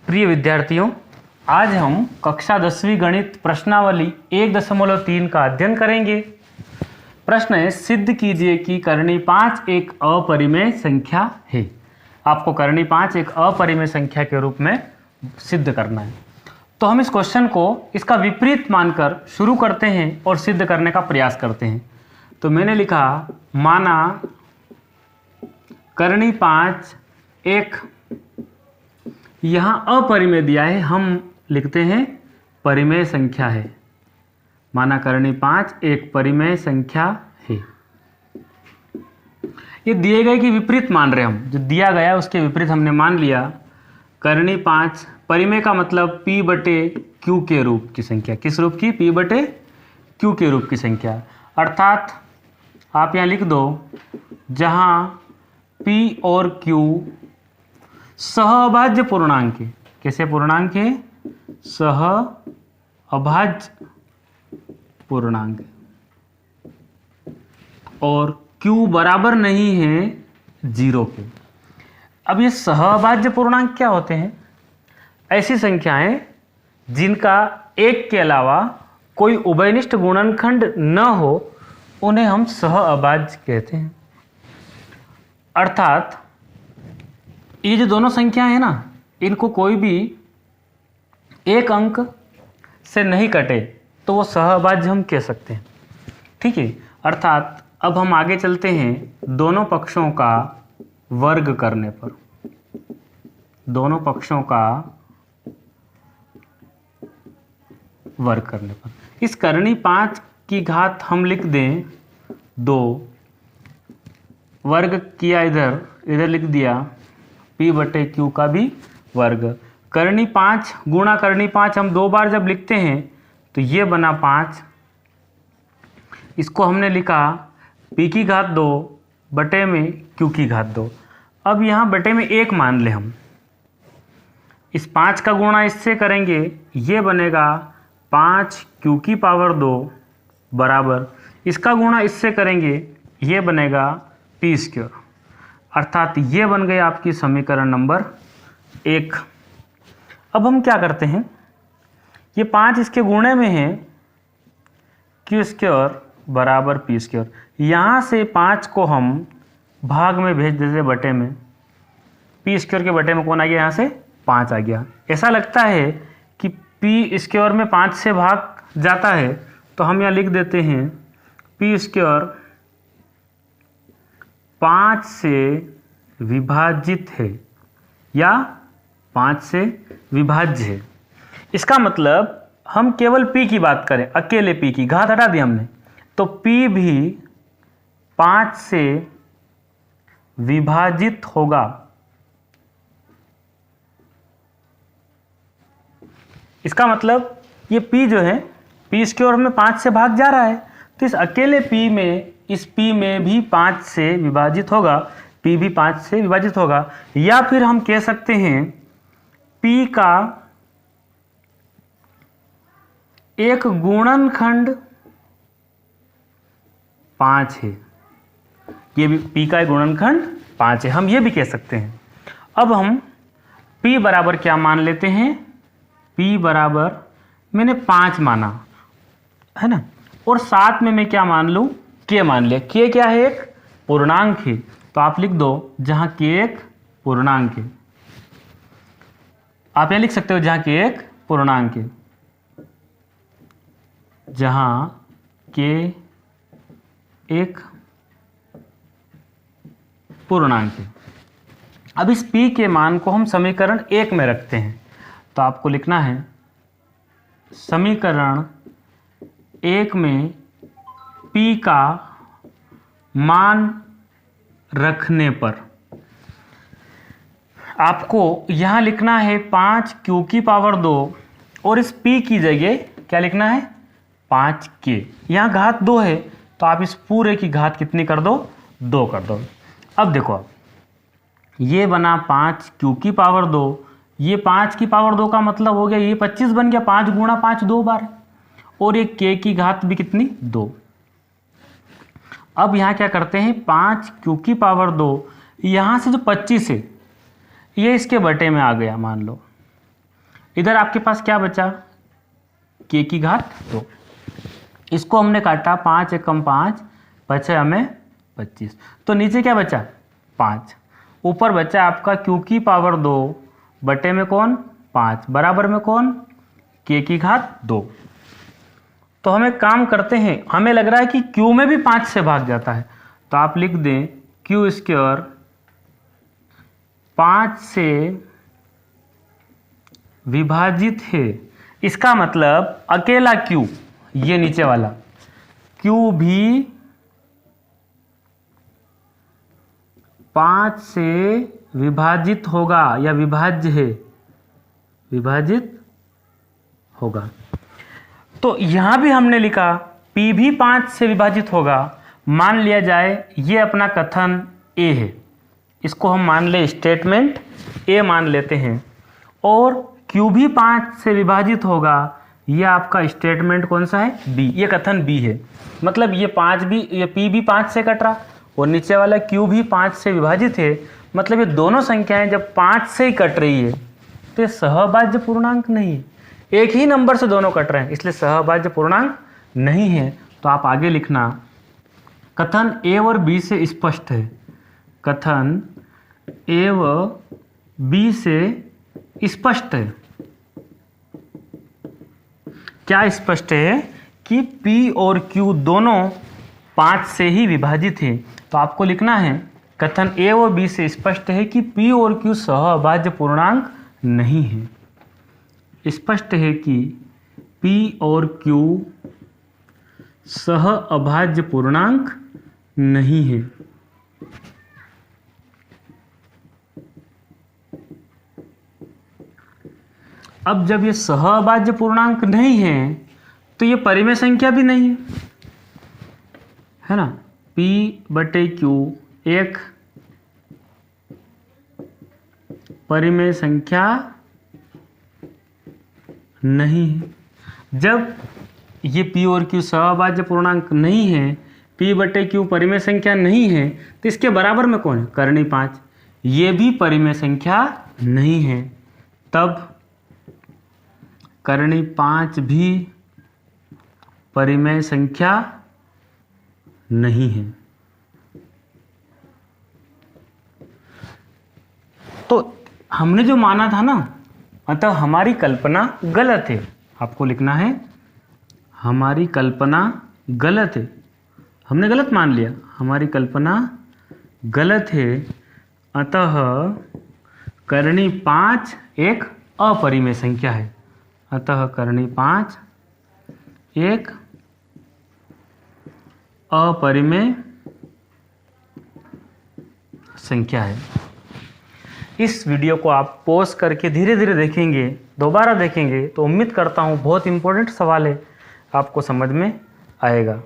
प्रिय विद्यार्थियों, आज हम कक्षा 10वीं गणित प्रश्नावली 1.3 का अध्ययन करेंगे। प्रश्न है, सिद्ध कीजिए कि करनी 5 एक अपरिमेय संख्या है। आपको करनी 5 एक अपरिमेय संख्या के रूप में सिद्ध करना है। तो हम इस क्वेश्चन को इसका विपरीत मानकर शुरू करते हैं और सिद्ध करने का प्रयास करते हैं। तो मैंने लिखा, माना करनी 5 एक, यहाँ अपरिमेय दिया है, हम लिखते हैं परिमेय संख्या है। माना करनी 5 एक परिमेय संख्या है। ये दिए गए की विपरीत मान रहे हम, जो दिया गया उसके विपरीत हमने मान लिया। करनी 5 परिमेय का मतलब p बटे q के रूप की संख्या। किस रूप की? p बटे q के रूप की संख्या। अर्थात आप यहाँ लिख दो, जहाँ p और q सहअभाज्य पूर्णांक है। कैसे पूर्णांक है? सहअभाज्य पूर्णांक। और q बराबर नहीं है 0 के। अब ये सहअभाज्य पूर्णांक क्या होते हैं? ऐसी संख्याएं जिनका एक के अलावा कोई उभयनिष्ठ गुणनखंड न हो, उन्हें हम सहअभाज्य कहते हैं। अर्थात ये जो दोनों संख्याएं हैं ना, इनको कोई भी एक अंक से नहीं कटे तो वो सहअभाज्य हम कह सकते हैं। ठीक है। अर्थात अब हम आगे चलते हैं दोनों पक्षों का वर्ग करने पर। दोनों पक्षों का वर्ग करने पर इस करनी 5 की घात हम लिख दें 2, वर्ग किया इधर लिख दिया p बटे q का भी वर्ग। करनी 5 गुणा करनी 5 हम 2 बार जब लिखते हैं तो ये बना 5। इसको हमने लिखा p की घात 2 बटे में q की घात 2। अब यहाँ बटे में 1 मान ले हम। इस 5 का गुणा इससे करेंगे, ये बनेगा 5 q की पावर 2 बराबर, इसका गुणा इससे करेंगे, ये बनेगा p स्क्वायर। अर्थात ये बन गया आपकी समीकरण नंबर 1। अब हम क्या करते हैं, ये 5 इसके गुणे में है, q स्क्वायर बराबर p स्क्वायर। यहाँ से 5 को हम भाग में भेज देते बटे में। p स्क्वायर के बटे में कौन आ गया? यहाँ से 5 आ गया। ऐसा लगता है कि p स्क्वायर में 5 से भाग जाता है, तो हम यहाँ लिख देते हैं p स्क्वायर 5 से विभाजित है या 5 से विभाज्य है। इसका मतलब हम केवल p की बात करें, अकेले p की, घात हटा दी हमने, तो p भी 5 से विभाजित होगा। इसका मतलब ये p जो है, p स्क्वायर में 5 से भाग जा रहा है, तो इस अकेले p में, इस p में भी 5 से विभाजित होगा, p भी 5 से विभाजित होगा। या फिर हम कह सकते हैं p का एक गुणनखंड 5 है। ये भी p का एक गुणनखंड 5 है, हम ये भी कह सकते हैं। अब हम p बराबर क्या मान लेते हैं? p बराबर मैंने 5 माना है ना, और साथ में मैं क्या मान लूं? k मान लिया। k क्या है? एक पूर्णांक है। तो आप लिख दो, जहां k एक पूर्णांक है। आप यहां लिख सकते हो जहां k एक पूर्णांक है। जहां k एक पूर्णांक है। अब इस p के मान को हम समीकरण 1 में रखते हैं। तो आपको लिखना है, समीकरण 1 में p का मान रखने पर आपको यहाँ लिखना है 5 q की पावर 2, और इस p की जगह क्या लिखना है? 5k। यहाँ घात 2 है, तो आप इस पूरे की घात कितनी कर दो? 2 कर दो। अब देखो, अब ये बना 5 q की पावर 2, ये 5 की पावर 2 का मतलब हो गया ये 25 बन गया। 5 गुणा 5 2 बार, और ये k की घात भी कितनी? 2। अब यहाँ क्या करते हैं, 5 q की पावर 2, यहाँ से जो 25 है ये इसके बटे में आ गया मान लो, इधर आपके पास क्या बचा, k की घात 2। इसको हमने काटा 5 एकम 5, बचे हमें 25। तो नीचे क्या बचा 5, ऊपर बचा आपका q की पावर 2 बटे में कौन 5 बराबर में कौन k की घात 2। तो हम एक काम करते हैं, हमें लग रहा है कि q में भी 5 से भाग जाता है, तो आप लिख दें q स्क्वायर 5 से विभाजित है। इसका मतलब अकेला q, ये नीचे वाला q भी 5 से विभाजित होगा या विभाज्य है, विभाजित होगा। तो यहां भी हमने लिखा p भी 5 से विभाजित होगा। मान लिया जाए ये अपना कथन a है, इसको हम मान ले स्टेटमेंट a मान लेते हैं, और q भी 5 से विभाजित होगा, ये आपका स्टेटमेंट कौन सा है b, ये कथन b है। मतलब ये p भी 5 से कट रहा और नीचे वाला q भी 5 से विभाजित है। मतलब ये दोनों संख्याएं जब 5 से ही कट रही है तो ये सहभाज्य पूर्णांक नहीं है, एक ही नंबर से दोनों कट रहे हैं, इसलिए सहभाज्य पूर्णांक नहीं है। तो आप आगे लिखना कथन a और b से स्पष्ट है, कथन a व b से स्पष्ट है। क्या स्पष्ट है कि p और q दोनों 5 से ही विभाजित है। तो आपको लिखना है कथन a और b से स्पष्ट है कि p और q सहअभाज्य पूर्णांक नहीं है। स्पष्ट है कि p और q सहअभाज्य पूर्णांक नहीं है। अब जब ये सहअभाज्य पूर्णांक नहीं है तो ये परिमेय संख्या भी नहीं है ना। p बटे q एक परिमेय संख्या नहीं है। जब ये p और q सहअभाज्य पूर्णांक नहीं है, p बटे q परिमेय संख्या नहीं है, तो इसके बराबर में कौन है कर्णी 5, ये भी परिमेय संख्या नहीं है। तब कर्णी 5 भी परिमेय संख्या नहीं है। तो हमने जो माना था ना, अतः हमारी कल्पना गलत है। आपको लिखना है हमारी कल्पना गलत है, हमने गलत मान लिया, हमारी कल्पना गलत है। अतः कर्णी 5 एक अपरिमेय संख्या है। अतः कर्णी 5 एक अपरिमेय संख्या है। इस वीडियो को आप पॉज करके धीरे धीरे देखेंगे, दोबारा देखेंगे, तो उम्मीद करता हूँ बहुत इंपॉर्टेंट सवाल है, आपको समझ में आएगा।